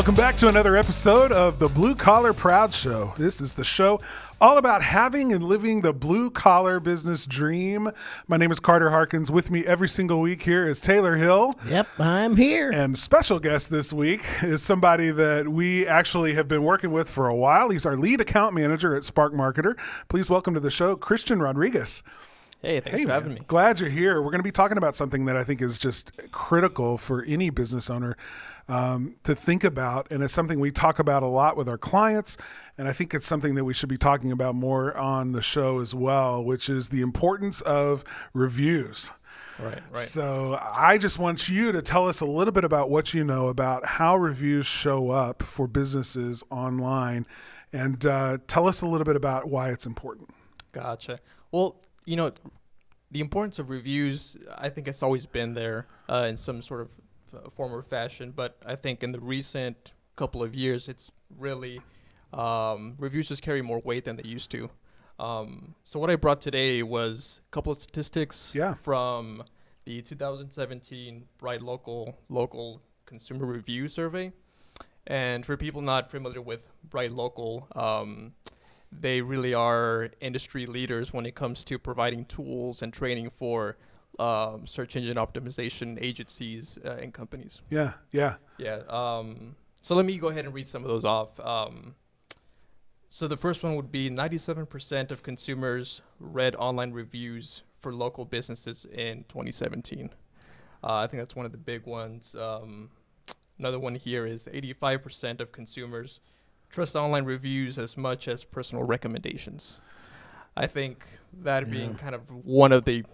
Welcome back to another episode of the Blue Collar Proud Show. This is the show all about having and living the blue collar business dream. My name is Carter Harkins. With me every single week here is Taylor Hill. Yep, I'm here. And special guest this week is somebody that we actually have been working with for a while. He's our lead account manager at Spark Marketer. Please welcome to the show, Christian Rodriguez. Hey, thanks for having me. Glad you're here. We're going to be talking about something that I think is just critical for any business owner to think about, and it's something we talk about a lot with our clients, and I think it's something that we should be talking about more on the show as well, which is the importance of reviews. Right. So I just want you to tell us a little bit about what you know about how reviews show up for businesses online, and tell us a little bit about why it's important. Gotcha. Well, you know, the importance of reviews, I think it's always been there in some sort of form or fashion, but I think in the recent couple of years, it's really, reviews just carry more weight than they used to. So what I brought today was a couple of statistics from the 2017 Bright Local Consumer Review Survey. And for people not familiar with Bright Local, they really are industry leaders when it comes to providing tools and training for search engine optimization agencies and companies. Yeah. So let me go ahead and read some of those off. So the first one would be 97% of consumers read online reviews for local businesses in 2017. I think that's one of the big ones. Another one here is 85% of consumers trust online reviews as much as personal recommendations. I think that being kind of one of the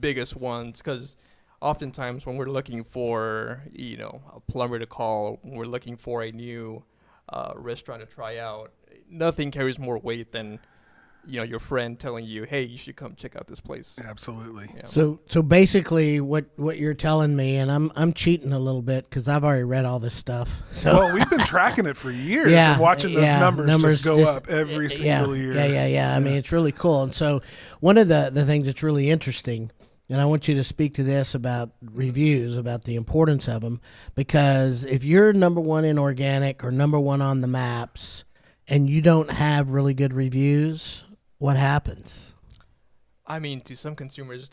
biggest ones, because oftentimes when we're looking for, a plumber to call, when we're looking for a new restaurant to try out, nothing carries more weight than your friend telling you, hey, you should come check out this place. Absolutely. Yeah. So basically what you're telling me, and I'm cheating a little bit because I've already read all this stuff. So well, we've been tracking it for years and watching those numbers just go up every single year. Yeah. I mean, it's really cool. And so one of the things that's really interesting, and I want you to speak to this about reviews, about the importance of them, because if you're number one in organic or number one on the maps and you don't have really good reviews, what happens? I mean, to some consumers,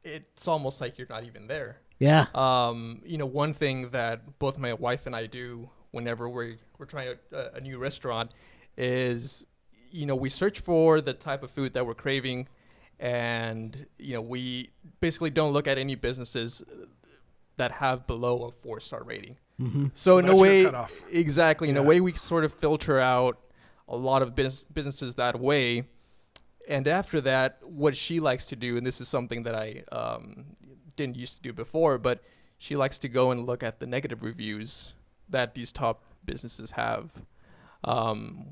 it's almost like you're not even there. Yeah. One thing that both my wife and I do whenever we're trying a new restaurant is, we search for the type of food that we're craving, and we basically don't look at any businesses that have below a 4-star rating. Mm-hmm. So in a way, exactly. In a way, we sort of filter out a lot of businesses that way. And after that, what she likes to do, and this is something that I didn't used to do before, but she likes to go and look at the negative reviews that these top businesses have.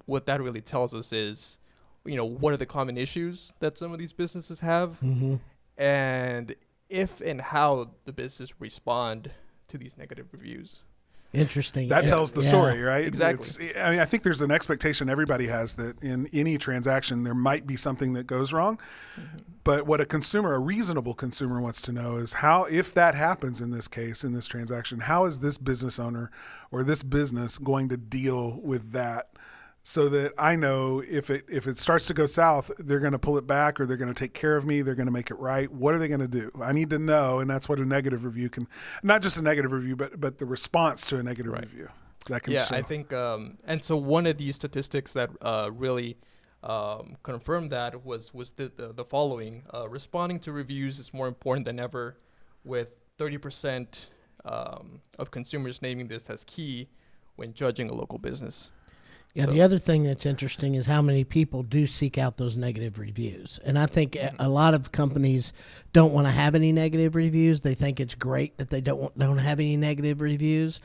What that really tells us is, what are the common issues that some of these businesses have, and if and how the business respond to these negative reviews. Interesting. That tells the story, right? Exactly. I think there's an expectation everybody has that in any transaction there might be something that goes wrong. Mm-hmm. But what a reasonable consumer wants to know is how, if that happens in this case, in this transaction, how is this business owner or this business going to deal with that? So that I know if it starts to go south, they're going to pull it back, or they're going to take care of me. They're going to make it right. What are they going to do? I need to know, and that's what a negative review can. Not just a negative review, but the response to a negative review. That can show. I think, and so one of these statistics that really confirmed that was the following: responding to reviews is more important than ever, with 30% of consumers naming this as key when judging a local business. Yeah, the other thing that's interesting is how many people do seek out those negative reviews. And I think a lot of companies don't want to have any negative reviews. They think it's great that they don't have any negative reviews.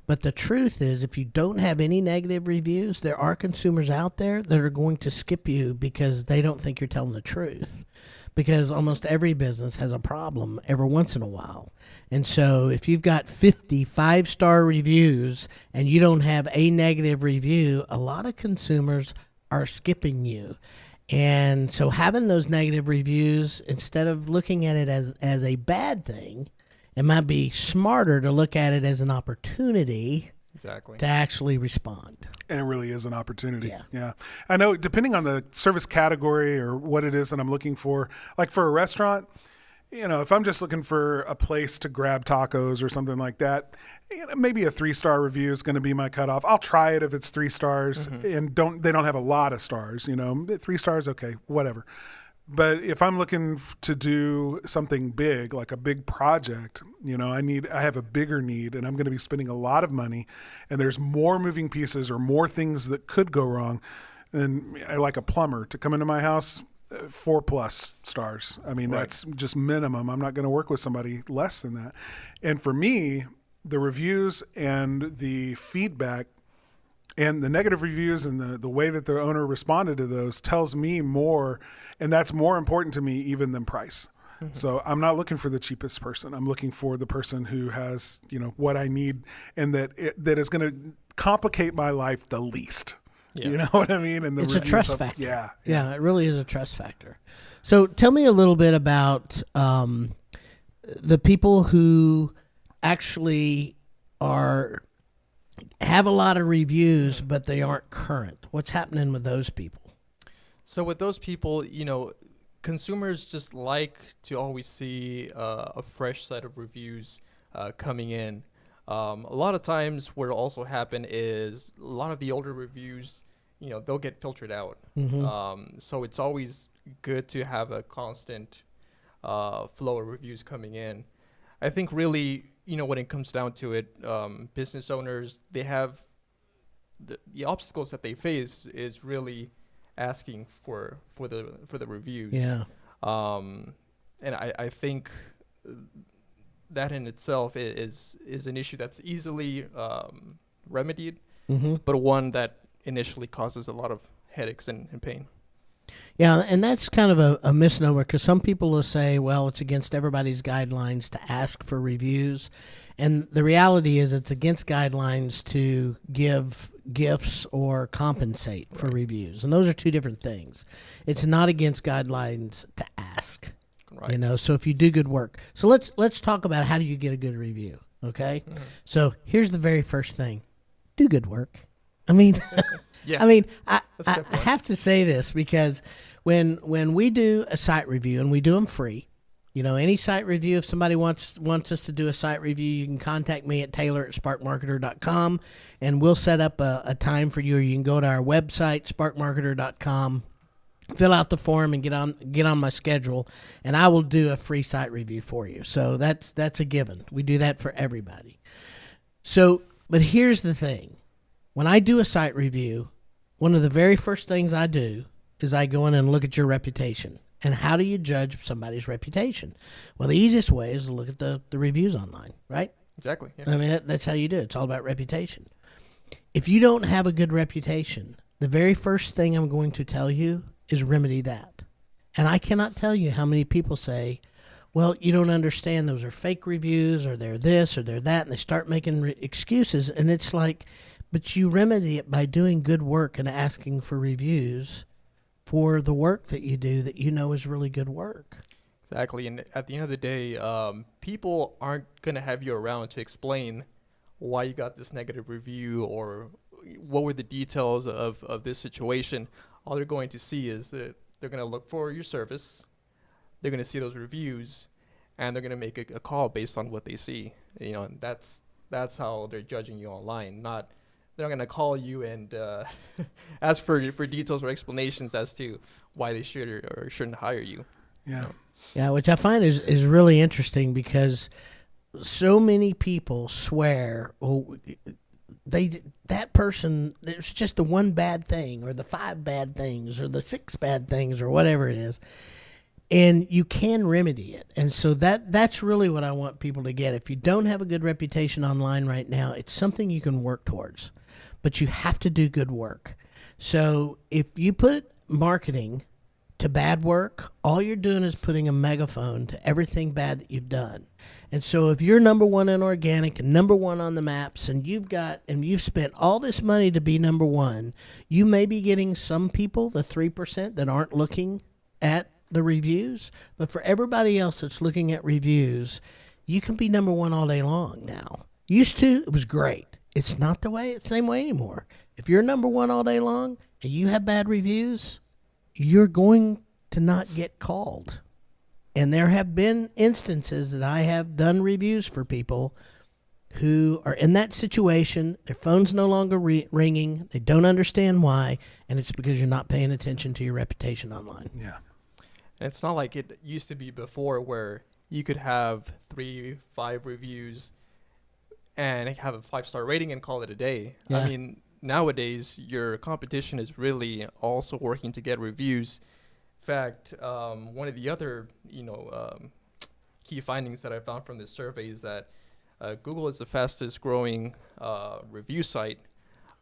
But the truth is, if you don't have any negative reviews, there are consumers out there that are going to skip you because they don't think you're telling the truth. Because almost every business has a problem every once in a while. And so if you've got 50 5-star reviews and you don't have a negative review, a lot of consumers are skipping you. And so having those negative reviews, instead of looking at it as a bad thing, it might be smarter to look at it as an opportunity Exactly. to actually respond. And it really is an opportunity. Yeah. I know depending on the service category or what it is that I'm looking for, like for a restaurant, if I'm just looking for a place to grab tacos or something like that, maybe a 3-star review is going to be my cutoff. I'll try it if it's 3 stars and they don't have a lot of stars, 3 stars. Okay, whatever. But if I'm looking to do something big, like a big project, I have a bigger need and I'm going to be spending a lot of money and there's more moving pieces or more things that could go wrong. And I like a plumber to come into my house, 4+ stars. I mean, That's just minimum. I'm not going to work with somebody less than that. And for me, the reviews and the feedback and the negative reviews and the way that the owner responded to those tells me more, and that's more important to me even than price. So I'm not looking for the cheapest person. I'm looking for the person who has, what I need and that is going to complicate my life the least. Yeah. You know what I mean? And it's a trust factor. Yeah, it really is a trust factor. So tell me a little bit about the people who actually have a lot of reviews, but they aren't current. What's happening with those people? So with those people, consumers just like to always see a fresh set of reviews coming in. A lot of times what will also happen is a lot of the older reviews, they'll get filtered out. So it's always good to have a constant flow of reviews coming in. I think really, when it comes down to it, business owners, they have the obstacles that they face is really asking for the reviews. Yeah. And I think that in itself is an issue that's easily remedied, but one that initially causes a lot of headaches and pain. Yeah, and that's kind of a misnomer because some people will say, well, it's against everybody's guidelines to ask for reviews. And the reality is it's against guidelines to give gifts or compensate for reviews. And those are two different things. It's not against guidelines to ask. Right. So if you do good work. So let's talk about how do you get a good review, okay? So here's the very first thing. Do good work. I mean, Yeah. I mean, That's I step one. have to say this because when we do a site review and we do them free, any site review, if somebody wants us to do a site review, you can contact me at taylor@sparkmarketer.com and we'll set up a time for you, or you can go to our website, sparkmarketer.com, fill out the form and get on my schedule, and I will do a free site review for you. So that's a given. We do that for everybody. So, but here's the thing. When I do a site review, one of the very first things I do is I go in and look at your reputation. And how do you judge somebody's reputation? Well, the easiest way is to look at the reviews online, right? Exactly. Yeah. I mean, that's how you do it. It's all about reputation. If you don't have a good reputation, the very first thing I'm going to tell you is remedy that. And I cannot tell you how many people say, well, you don't understand, those are fake reviews, or they're this, or they're that, and they start making excuses. And it's like, but you remedy it by doing good work and asking for reviews for the work that you do that is really good work. Exactly. And at the end of the day, people aren't going to have you around to explain why you got this negative review or what were the details of this situation. All they're going to see is that they're going to look for your service. They're going to see those reviews, and they're going to make a call based on what they see. And that's how they're judging you online. They're not going to call you and ask for details or explanations as to why they should or shouldn't hire you. Yeah. Yeah, which I find is really interesting because so many people swear, that person, it's just the one bad thing or the 5 bad things or the 6 bad things or whatever it is. And you can remedy it. And so that's really what I want people to get. If you don't have a good reputation online right now, it's something you can work towards. But you have to do good work. So if you put marketing to bad work, all you're doing is putting a megaphone to everything bad that you've done. And so if you're number 1 in organic and number 1 on the maps and you've spent all this money to be number 1, you may be getting some people, the 3% that aren't looking at the reviews, but for everybody else that's looking at reviews, you can be number 1 all day long now. Used to, it was great. it's not same way anymore. If you're number one all day long and you have bad reviews, you're going to not get called. And there have been instances that I have done reviews for people who are in that situation. Their phone's no longer ringing. They don't understand why, and it's because you're not paying attention to your reputation online. Yeah. And it's not like it used to be before where you could have 3-5 reviews and have a 5-star rating and call it a day. Yeah. I mean, nowadays your competition is really also working to get reviews. In fact, one of the other, key findings that I found from this survey is that Google is the fastest growing review site,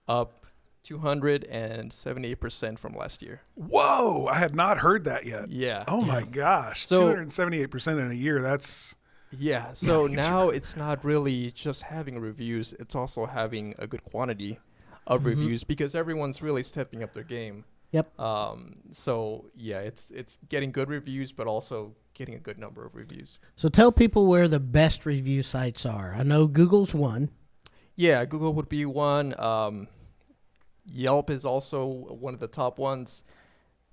up 278% from last year. Whoa, I had not heard that yet. Yeah. Oh my gosh. So 278% in a year. That's Yeah. So now it's not really just having reviews, it's also having a good quantity of reviews because everyone's really stepping up their game. Yep. So yeah, it's getting good reviews, but also getting a good number of reviews. So tell people where the best review sites are. I know Google's one. Yeah, Google would be one. Yelp is also one of the top ones.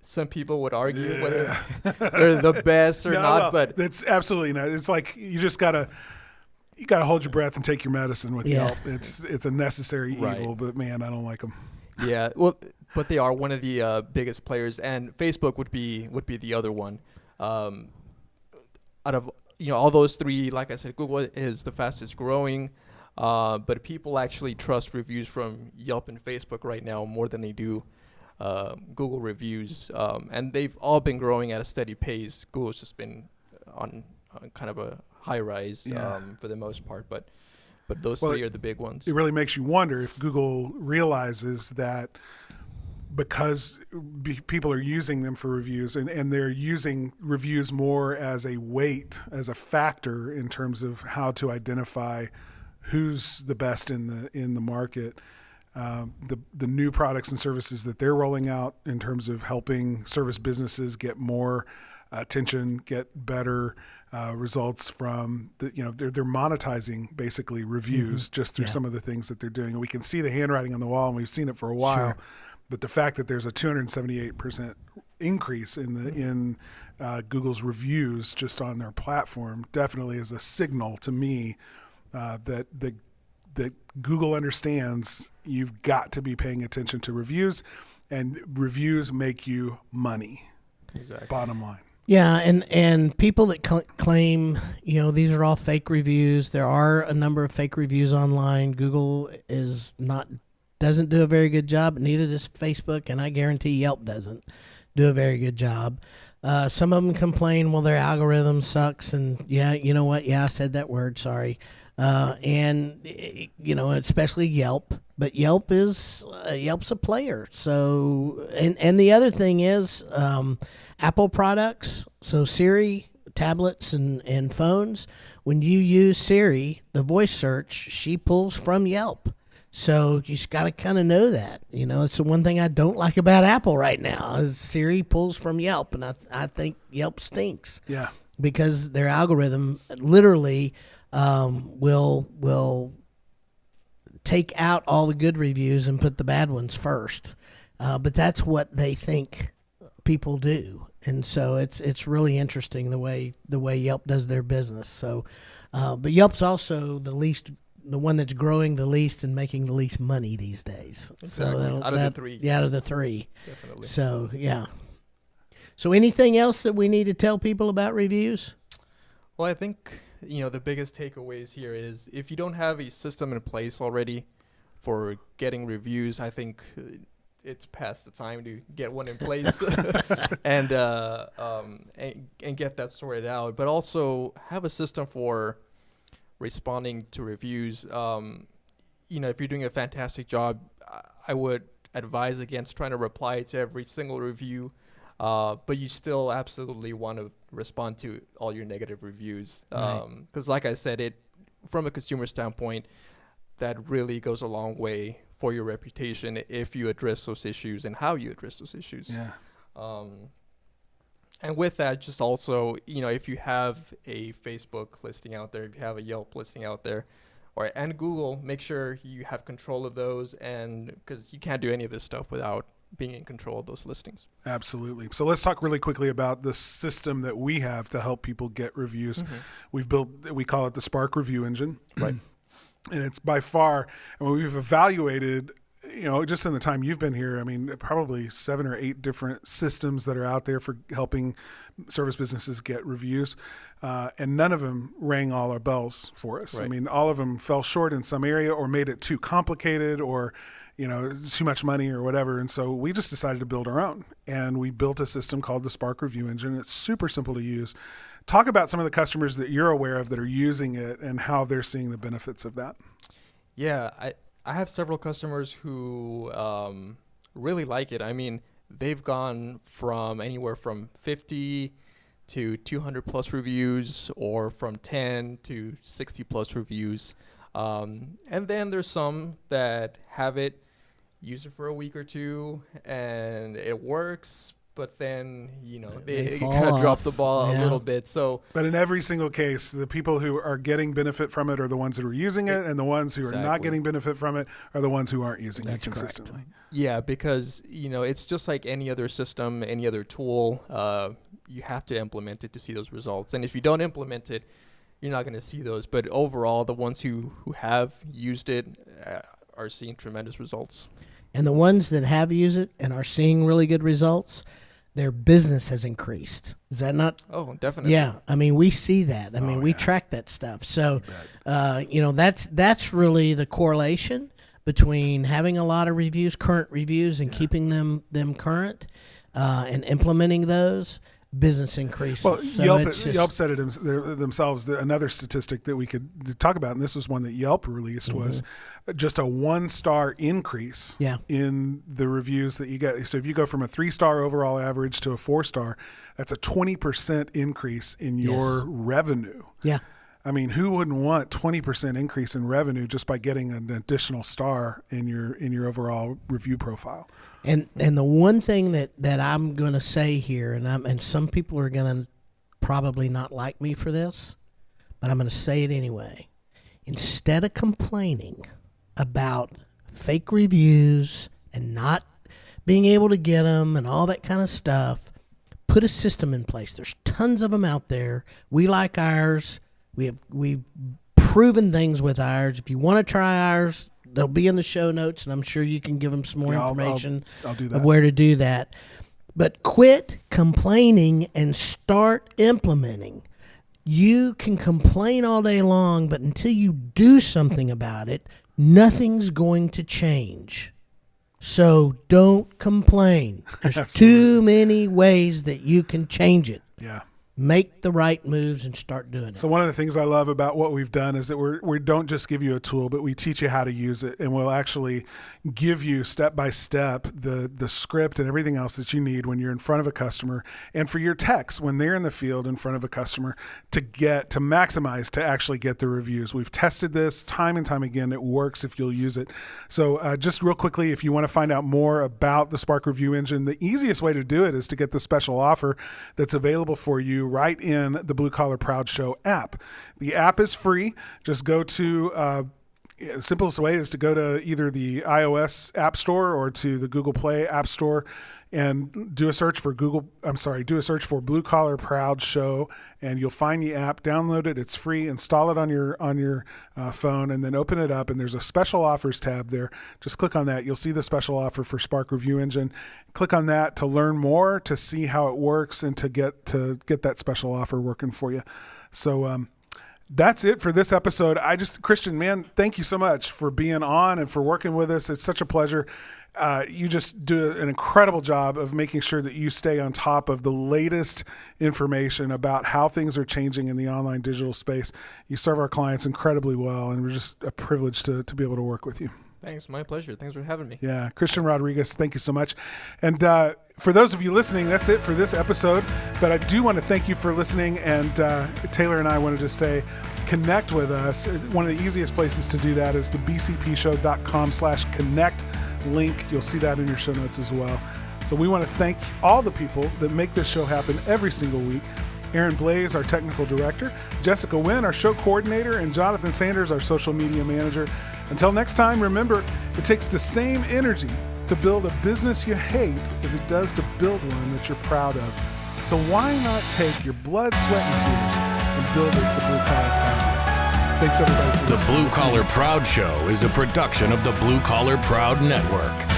Some people would argue whether they're the best or not, but that's absolutely not. It's like you gotta hold your breath and take your medicine with Yelp. It's a necessary evil, but man, I don't like them. Yeah, well, but they are one of the biggest players, and Facebook would be the other one. Out of all those three, like I said, Google is the fastest growing, but people actually trust reviews from Yelp and Facebook right now more than they do Google reviews, and they've all been growing at a steady pace. Google's just been on kind of a high rise for the most part, but those three are the big ones. It really makes you wonder if Google realizes that because people are using them for reviews and they're using reviews more as a weight, as a factor in terms of how to identify who's the best in the market. The new products and services that they're rolling out in terms of helping service businesses get more attention, get better results from they're monetizing basically reviews just through some of the things that they're doing. And we can see the handwriting on the wall, and we've seen it for a while. Sure. But the fact that there's a 278% increase in Google's reviews just on their platform definitely is a signal to me that Google understands you've got to be paying attention to reviews, and reviews make you money. Exactly. Bottom line. Yeah, and people that claim, these are all fake reviews. There are a number of fake reviews online. Google doesn't do a very good job, neither does Facebook, and I guarantee Yelp doesn't do a very good job. Some of them complain, well, their algorithm sucks, and you know what? Yeah, I said that word, sorry. And especially Yelp, but Yelp's a player. So, and the other thing is, Apple products, so Siri, tablets and phones, when you use Siri, the voice search, she pulls from Yelp. So you just got to kind of know that. It's the one thing I don't like about Apple right now is Siri pulls from Yelp, and I think Yelp stinks. Yeah. Because their algorithm literally will take out all the good reviews and put the bad ones first. But that's what they think people do, and so it's really interesting the way Yelp does their business. So, but Yelp's also the one that's growing the least and making the least money these days. Exactly. So out of the three. Yeah, out of the three. Definitely. So yeah. So anything else that we need to tell people about reviews? Well, I think the biggest takeaways here is if you don't have a system in place already for getting reviews, I think it's past the time to get one in place and get that sorted out. But also have a system for responding to reviews. If you're doing a fantastic job, I would advise against trying to reply to every single review. But you still absolutely want to respond to all your negative reviews. Because like I said, from a consumer standpoint, that really goes a long way for your reputation if you address those issues and how you address those issues. Yeah. And with that, just also, if you have a Facebook listing out there, if you have a Yelp listing out there, and Google, make sure you have control of those, and because you can't do any of this stuff without being in control of those listings. Absolutely. So let's talk really quickly about the system that we have to help people get reviews. We've built, we call it the Spark Review Engine. Right. And it's by far, and we've evaluated, just in the time you've been here, I mean, probably 7 or 8 different systems that are out there for helping service businesses get reviews. And none of them rang all our bells for us. Right. I mean, all of them fell short in some area or made it too complicated or, too much money or whatever. And so we just decided to build our own. And we built a system called the Spark Review Engine. It's super simple to use. Talk about some of the customers that you're aware of that are using it and how they're seeing the benefits of that. Yeah, I have several customers who really like it. I mean, they've gone from anywhere from 50 to 200 plus reviews, or from 10 to 60 plus reviews. And then there's some that have it, use it for a week or two, and it works, but then, they fall kind of drop off. the ball a Yeah. little bit. So But in every single case, the people who are getting benefit from it are the ones that are using it, and the ones who are not Exactly. getting benefit from it are the ones who aren't using it That's correct. consistently. yeah, because, it's just like any other system, any other tool. You have to implement it to see those results. And if you don't implement it, you're not going to see those. But overall, the ones who have used it are seeing tremendous results. And the ones that have used it and are seeing really good results, their business has increased. Is that not? Oh, definitely. Yeah, I mean, we see that. I mean, we track that stuff. So, that's really the correlation between having a lot of reviews, current reviews, and keeping them current, and implementing those. Business increases. Well, So Yelp, it's just- Yelp said it themselves. Another statistic that we could talk about, and this was one that Yelp released, was just a 1-star increase Yeah. in the reviews that you get. So if you go from a 3-star overall average to a 4-star, that's a 20% increase in your revenue. Yeah. I mean, who wouldn't want 20% increase in revenue just by getting an additional star in your overall review profile? And the one thing that I'm going to say here, and some people are going to probably not like me for this, but I'm going to say it anyway. Instead of complaining about fake reviews and not being able to get them and all that kind of stuff, put a system in place. There's tons of them out there. We like ours. We've proven things with ours. If you want to try ours, they'll be in the show notes, and I'm sure you can give them some more information I'll do that. of where to do that. But quit complaining and start implementing. You can complain all day long, but until you do something about it, nothing's going to change. So don't complain. There's too many ways that you can change it. Yeah. Make the right moves and start doing it. So one of the things I love about what we've done is that we don't just give you a tool, but we teach you how to use it, and we'll actually give you step by step the script and everything else that you need when you're in front of a customer, and for your techs when they're in the field in front of a customer to maximize to actually get the reviews. We've tested this time and time again. It works if you'll use it. So just real quickly, if you want to find out more about the Spark Review Engine, the easiest way to do it is to get the special offer that's available for you right in the Blue Collar Proud Show app. The app is free. Just go to the simplest way is to go to either the iOS App Store or to the Google Play App Store and do a search for Blue Collar Proud Show, and you'll find the app. Download it. It's free. Install it on your phone, and then open it up. And there's a special offers tab there. Just click on that. You'll see the special offer for Spark Review Engine. Click on that to learn more, to see how it works, and to get that special offer working for you. So that's it for this episode. Christian, man, thank you so much for being on and for working with us. It's such a pleasure. You just do an incredible job of making sure that you stay on top of the latest information about how things are changing in the online digital space. You serve our clients incredibly well, and we're just a privilege to be able to work with you. Thanks. My pleasure. Thanks for having me. Yeah. Christian Rodriguez, thank you so much. And for those of you listening, that's it for this episode. But I do want to thank you for listening. And Taylor and I wanted to say, connect with us. One of the easiest places to do that is the bcpshow.com/connect link. You'll see that in your show notes as well. So we want to thank all the people that make this show happen every single week. Aaron Blaze, our technical director, Jessica Wynn, our show coordinator, and Jonathan Sanders, our social media manager. Until next time, remember, it takes the same energy to build a business you hate as it does to build one that you're proud of. So why not take your blood, sweat, and tears and build it the Blue Collar Proud way? Thanks, everybody, for The listening. Blue Collar Proud Show is a production of the Blue Collar Proud Network.